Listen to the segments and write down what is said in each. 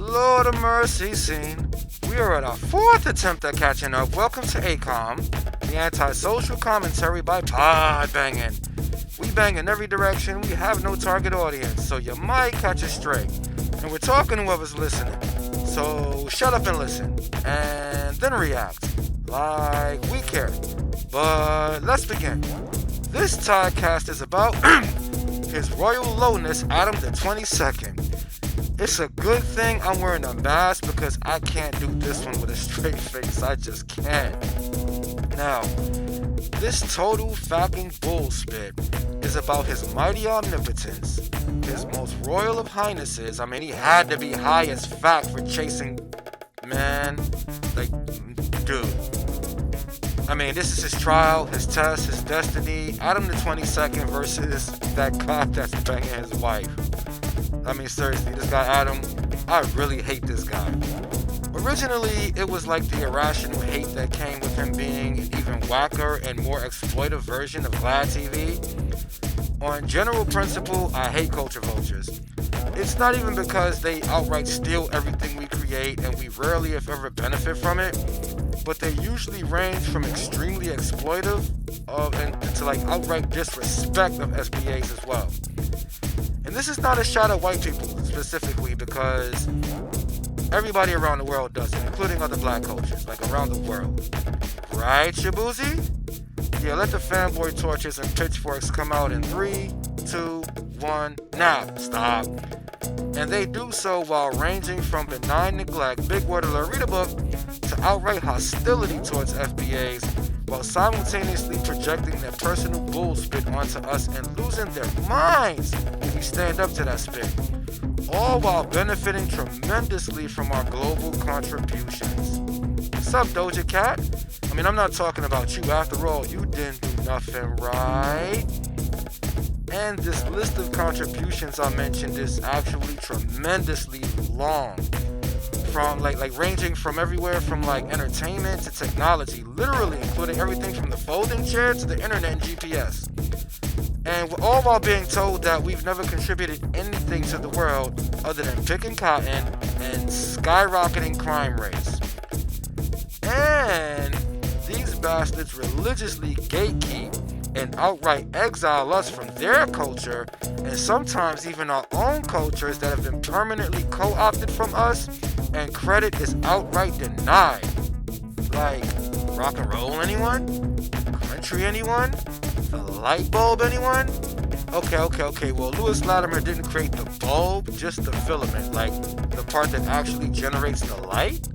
Lord of mercy, scene. We are at our fourth attempt at catching up. Welcome to A-Comm, the anti-social commentary by Bangin. We bang in every direction, we have no target audience, so you might catch us straight. And we're talking to whoever's listening. So shut up and listen, and then react, like we care. But let's begin. This Todd-cast is about His Royal Lowness Adam the 22nd. It's a good thing I'm wearing a mask because I can't do this one with a straight face. I just can't. Now, this total fucking bullspit is about his mighty omnipotence, his most royal of highnesses. I mean, he had to be high as fuck for chasing, man, like, dude. I mean, this is his trial, his test, his destiny. Adam the 22nd versus that cop that's banging his wife. I mean, seriously, this guy Adam, I really hate this guy. Originally, it was like the irrational hate that came with him being an even whacker and more exploitive version of Glad TV. On general principle, I hate culture vultures. It's not even because they outright steal everything we create and we rarely, if ever, benefit from it, but they usually range from extremely exploitive and to like outright disrespect of SBAs as well. And this is not a shot at white people specifically, because everybody around the world does it, including other black cultures, like around the world. Right, Shabuzi? Yeah, let the fanboy torches and pitchforks come out in 3, 2, 1, now. Stop. And they do so while ranging from benign neglect, big word alert, read a book, to outright hostility towards FBAs, while simultaneously projecting their personal bullspit onto us and losing their minds if we stand up to that spit. All while benefiting tremendously from our global contributions. What's up, Doja Cat? I mean, I'm not talking about you. After all, you didn't do nothing right. And this list of contributions I mentioned is actually tremendously long. From like ranging from everywhere from like entertainment to technology, literally including everything from the folding chair to the internet and GPS. And all while being told that we've never contributed anything to the world other than picking cotton and skyrocketing crime rates. And these bastards religiously gatekeep and outright exile us from their culture, and sometimes even our own cultures that have been permanently co-opted from us, and credit is outright denied. Like, rock and roll anyone? Country anyone? The light bulb anyone? Okay, well, Lewis Latimer didn't create the bulb, just the filament, like the part that actually generates the light.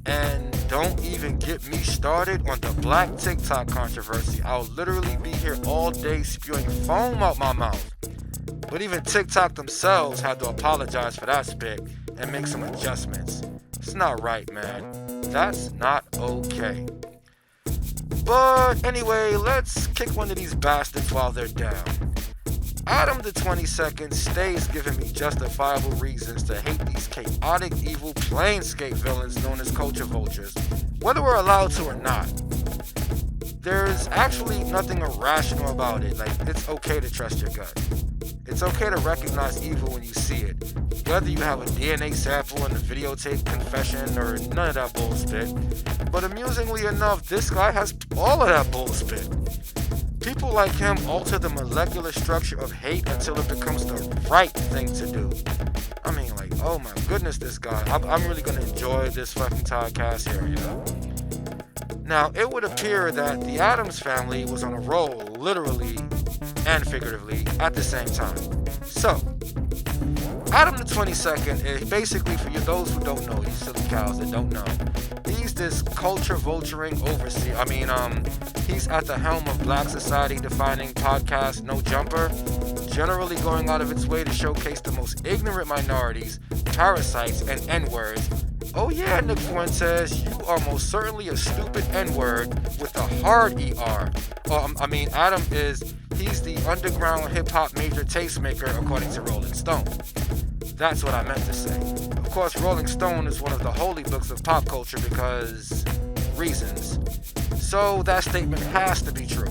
And don't even get me started on the black TikTok controversy. I'll literally be here all day spewing foam out my mouth. But even TikTok themselves had to apologize for that spit and make some adjustments. It's not right, man. That's not okay. But anyway, let's kick one of these bastards while they're down. Adam the 22nd stays giving me justifiable reasons to hate these chaotic, evil, planescape villains known as culture vultures, whether we're allowed to or not. There's actually nothing irrational about it. Like, it's okay to trust your gut. It's okay to recognize evil when you see it, whether you have a DNA sample in the videotape confession or none of that bullspit. But amusingly enough, this guy has all of that bullspit. People like him alter the molecular structure of hate until it becomes the right thing to do. I mean, like, oh my goodness, this guy. I'm really gonna enjoy this fucking Todd-cast here, you know? Now, it would appear that the Addams family was on a roll, literally and figuratively, at the same time. So, Adam the 22nd is basically, for you those who don't know, you silly cows that don't know, he's this culture vulturing overseer. I mean, he's at the helm of Black Society defining podcast No Jumper, generally going out of its way to showcase the most ignorant minorities, parasites, and N-words. Oh yeah, Nick Fuentes, you are most certainly a stupid N-word with a hard ER. Adam he's the underground hip-hop major tastemaker according to Rolling Stone. That's what I meant to say. Of course, Rolling Stone is one of the holy books of pop culture because reasons. So that statement has to be true.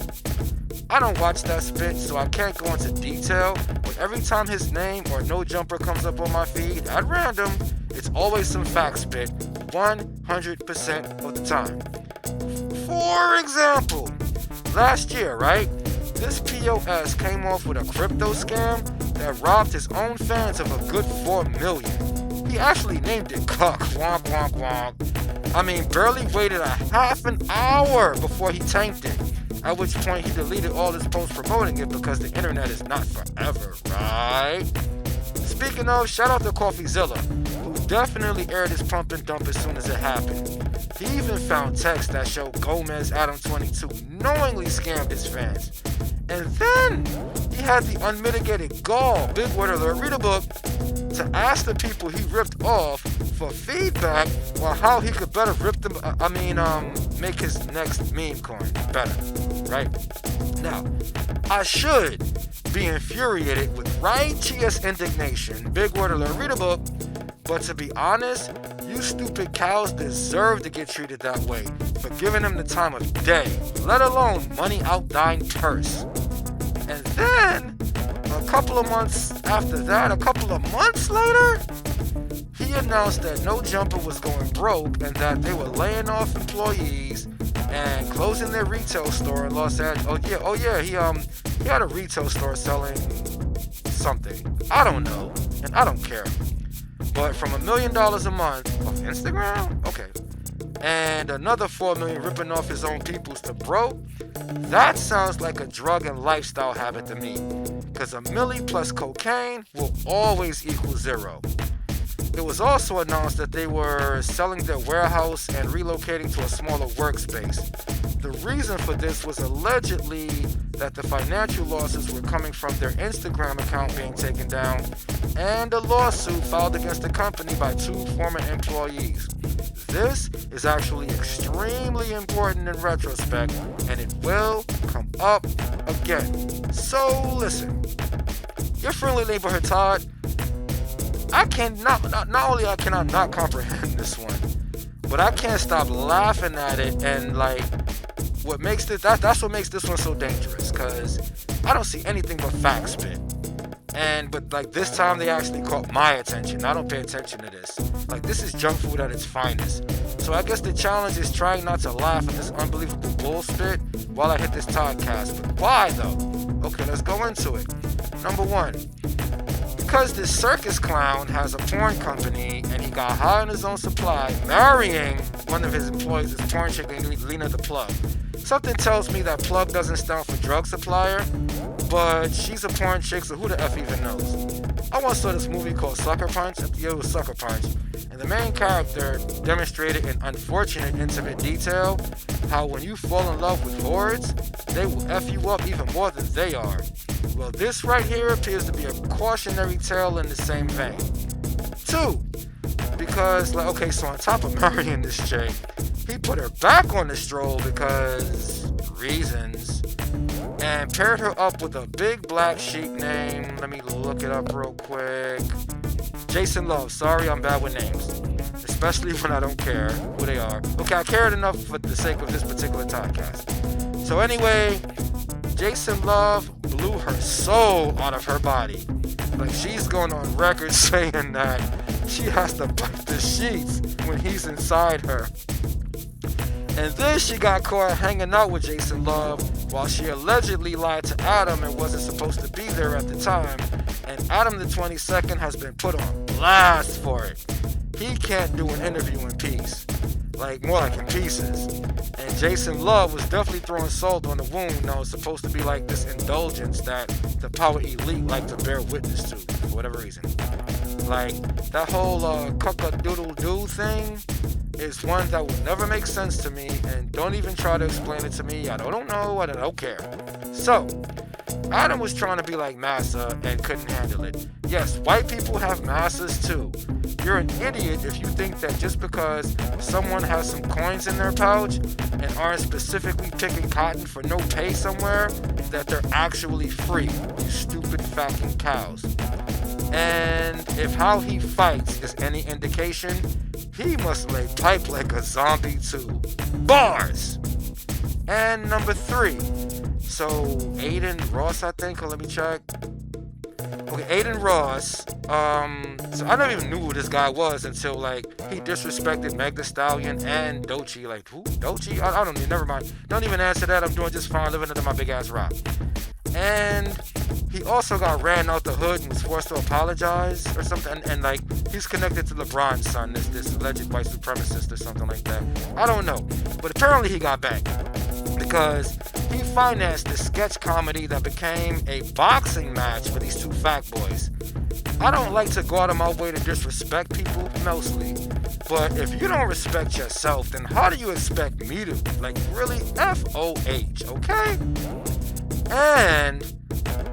I don't watch that spit, so I can't go into detail, but every time his name or No Jumper comes up on my feed at random, it's always some fact spit, 100% of the time. For example, last year, right? This POS came off with a crypto scam that robbed his own fans of a good 4 million. He actually named it Cuck, wonk wonk wonk. I mean, barely waited a half an hour before he tanked it. At which point he deleted all his posts promoting it because the internet is not forever, right? Speaking of, shout out to CoffeeZilla, who definitely aired his pump and dump as soon as it happened. He even found texts that showed Gomez Adam 22 knowingly scammed his fans. And then he had the unmitigated gall, Big Word Alert Readabook, to ask the people he ripped off for feedback on how he could better rip them, make his next meme coin better, right? Now, I should be infuriated with righteous indignation, Big Word Alert Readabook, but to be honest, you stupid cows deserve to get treated that way for giving them the time of day, let alone money out thine purse. And then, a couple of months later, he announced that No Jumper was going broke and that they were laying off employees and closing their retail store in Los Angeles. He had a retail store selling something. I don't know, and I don't care. But from $1 million a month on Instagram, okay, and another $4 million ripping off his own peoples to broke, that sounds like a drug and lifestyle habit to me. Because $1 million plus cocaine will always equal zero. It was also announced that they were selling their warehouse and relocating to a smaller workspace. The reason for this was allegedly that the financial losses were coming from their Instagram account being taken down and a lawsuit filed against the company by 2 former employees. This is actually extremely important in retrospect, and it will come up again. So listen, your friendly neighborhood Todd, I not only cannot not comprehend this one, but I can't stop laughing at it. And like, what makes that's what makes this one so dangerous, because I don't see anything but fact spit. But like this time they actually caught my attention. I don't pay attention to this. Like, this is junk food at its finest. So I guess the challenge is trying not to laugh at this unbelievable bullshit while I hit this Todd-cast. But why though? Okay, let's go into it. Number 1. Because this circus clown has a porn company and he got high on his own supply, marrying one of his employees, this porn chick named Lena the Plug. Something tells me that plug doesn't stand for drug supplier, but she's a porn chick, so who the F even knows? I once saw this movie called Sucker Punch. Yeah, it was Sucker Punch. And the main character demonstrated in unfortunate intimate detail how when you fall in love with hordes, they will F you up even more than they are. Well, this right here appears to be a cautionary tale in the same vein. 2, because, like, okay, so on top of marrying this chick, he put her back on the stroll because reasons, and paired her up with a big black sheep named, let me look it up real quick, Jason Love. Sorry, I'm bad with names, especially when I don't care who they are. Okay, I cared enough for the sake of this particular podcast. So anyway, Jason Love blew her soul out of her body. Like, she's going on record saying that she has to bite the sheets when he's inside her. And then she got caught hanging out with Jason Love while she allegedly lied to Adam and wasn't supposed to be there at the time. And Adam the 22nd has been put on blast for it. He can't do an interview in peace. Like, more like in pieces. And Jason Love was definitely throwing salt on the wound. Now, it's supposed to be like this indulgence that the power elite like to bear witness to, for whatever reason. Like, that whole cock-a-doodle-doo thing is one that will never make sense to me, and don't even try to explain it to me. I don't know, I don't care. So, Adam was trying to be like Massa and couldn't handle it. Yes, white people have Massas too. You're an idiot if you think that just because someone has some coins in their pouch and aren't specifically picking cotton for no pay somewhere, that they're actually free. You stupid fucking cows. And if how he fights is any indication, he must lay pipe like a zombie too. Bars! And number 3, So Aiden Ross, I think. Let me check. Okay, Aiden Ross. So I never even knew who this guy was until like he disrespected Meg Thee Stallion and Doechii. Like who? Doechii? I don't even. Never mind. Don't even answer that. I'm doing just fine living under my big ass rock. And he also got ran out the hood and was forced to apologize or something. And like he's connected to LeBron's son, this alleged white supremacist or something like that. I don't know, but apparently he got back because he financed this sketch comedy that became a boxing match for these two fat boys. I don't like to go out of my way to disrespect people, mostly. But if you don't respect yourself, then how do you expect me to? Like, really? F-O-H, okay? And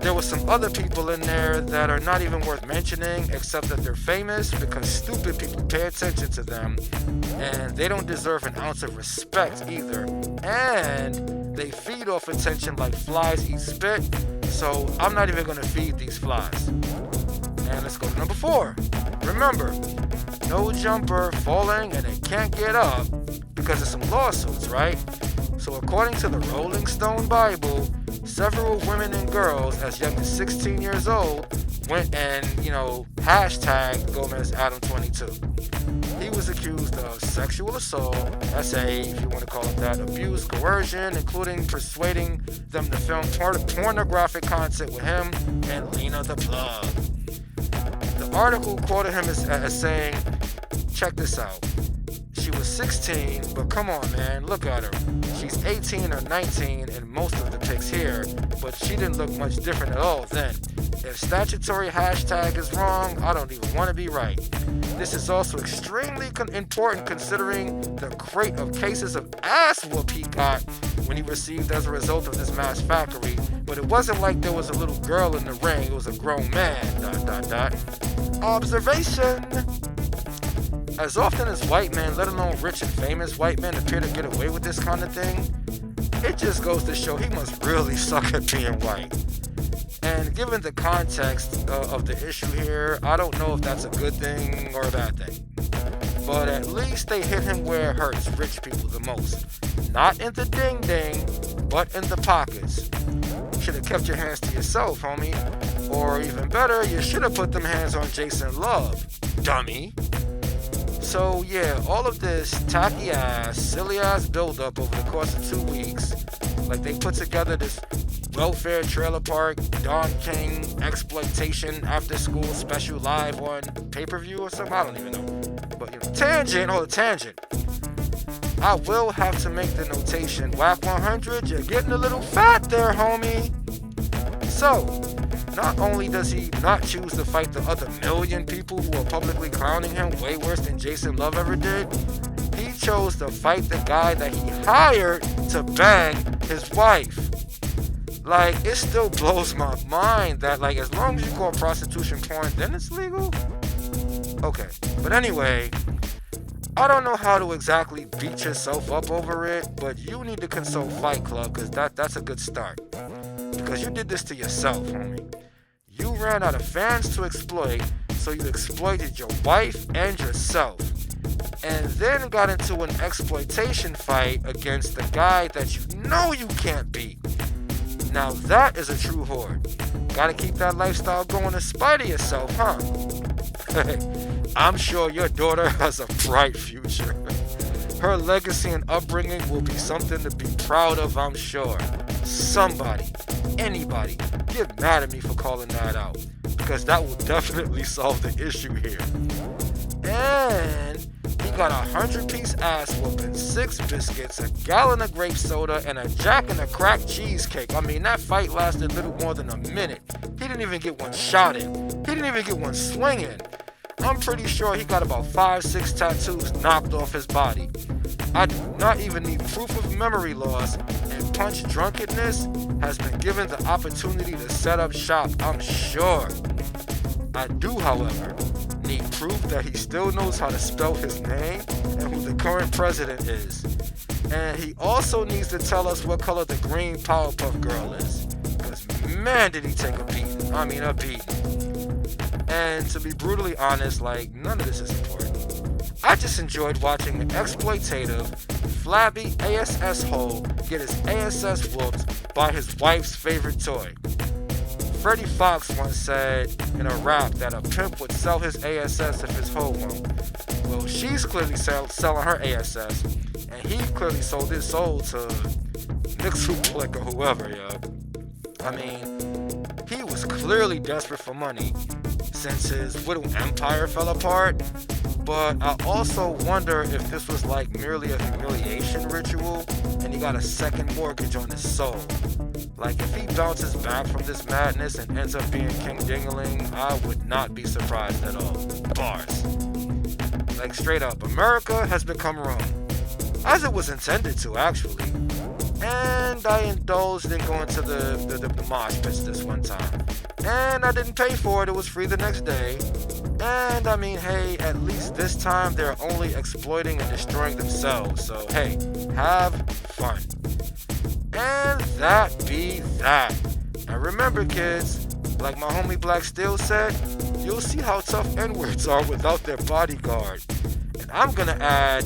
there were some other people in there that are not even worth mentioning, except that they're famous because stupid people pay attention to them. And they don't deserve an ounce of respect either. And they feed off attention like flies eat spit. So I'm not even going to feed these flies. And let's go to number 4. Remember, no jumper falling and they can't get up because of some lawsuits, right? So according to the Rolling Stone Bible, several women and girls as young as 16 years old went and, hashtag Gomez Adam 22. He was accused of sexual assault, SA, if you want to call it that, abuse, coercion, including persuading them to film pornographic content with him and Lena the Plug. The article quoted him as saying, check this out. She was 16, but come on, man, look at her. She's 18 or 19 in most of the pics here, but she didn't look much different at all then. If statutory hashtag is wrong, I don't even want to be right. This is also extremely important considering the crate of cases of ass whoop he got when he received as a result of this mass factory. But it wasn't like there was a little girl in the ring, it was a grown man, ... Observation! As often as white men, let alone rich and famous white men, appear to get away with this kind of thing, it just goes to show he must really suck at being white. And given the context of the issue here, I don't know if that's a good thing or a bad thing. But at least they hit him where it hurts rich people the most. Not in the ding-ding, but in the pockets. Should have kept your hands to yourself, homie. Or even better, you should have put them hands on Jason Love, dummy. So yeah, all of this tacky ass, silly ass build-up over the course of 2 weeks, like they put together this welfare trailer park, Don King exploitation after school special live on pay-per-view or something, I don't even know. But tangent. I will have to make the notation, whack 100, you're getting a little fat there, homie. So, not only does he not choose to fight the other million people who are publicly clowning him way worse than Jason Love ever did, he chose to fight the guy that he hired to bang his wife. Like, it still blows my mind that, like, as long as you call prostitution porn, then it's legal? Okay, but anyway, I don't know how to exactly beat yourself up over it, but you need to consult Fight Club, because that's a good start. Because you did this to yourself, homie. You ran out of fans to exploit, so you exploited your wife and yourself. And then got into an exploitation fight against the guy that you know you can't beat. Now that is a true whore. Gotta keep that lifestyle going in spite of yourself, huh? I'm sure your daughter has a bright future. Her legacy and upbringing will be something to be proud of, I'm sure. Somebody, anybody, get mad at me for calling that out, because that will definitely solve the issue here. And he got a 100-piece ass whooping, 6 biscuits, a gallon of grape soda, and a Jack and a crack cheesecake. I mean, that fight lasted little more than a minute. He didn't even get one shot in. He didn't even get one swing in. I'm pretty sure he got about 5-6 tattoos knocked off his body. I do not even need proof of memory loss, and punch drunkenness has been given the opportunity to set up shop, I'm sure. I do, however, need proof that he still knows how to spell his name and who the current president is. And he also needs to tell us what color the green Powerpuff Girl is. Because man, did he take a beating. I mean, a beating. And to be brutally honest, like, none of this is important. I just enjoyed watching an exploitative, flabby ASS hole get his ASS whooped buy his wife's favorite toy. Freddie Fox once said in a rap that a pimp would sell his ASS if his hoe won't. Well, she's clearly selling her ASS, and he clearly sold his soul to Nixuplick or whoever, yo. I mean, he was clearly desperate for money since his little empire fell apart, but I also wonder if this was like merely a humiliation ritual and he got a second mortgage on his soul. Like, if he bounces back from this madness and ends up being King Dingaling, I would not be surprised at all. Bars. Like, straight up, America has become Rome. As it was intended to, actually. And I indulged in going to the mosh pits this one time. And I didn't pay for it, it was free the next day. And I mean, hey, at least this time they're only exploiting and destroying themselves. So, hey, have fun. And that be that. And remember, kids, like my homie Black Steel said, you'll see how tough N-words are without their bodyguard. And I'm gonna add,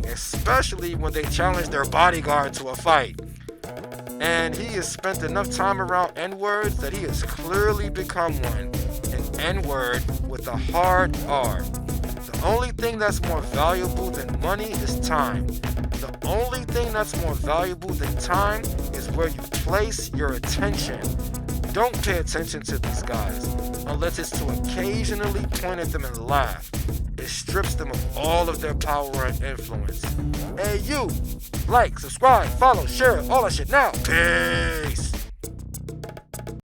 especially when they challenge their bodyguard to a fight. And he has spent enough time around N-words that he has clearly become one. An N-word with a hard R. The only thing that's more valuable than money is time. The only thing that's more valuable than time is where you place your attention. Don't pay attention to these guys unless it's to occasionally point at them and laugh. It strips them of all of their power and influence. Hey, you! Like, subscribe, follow, share, all that shit now. Peace!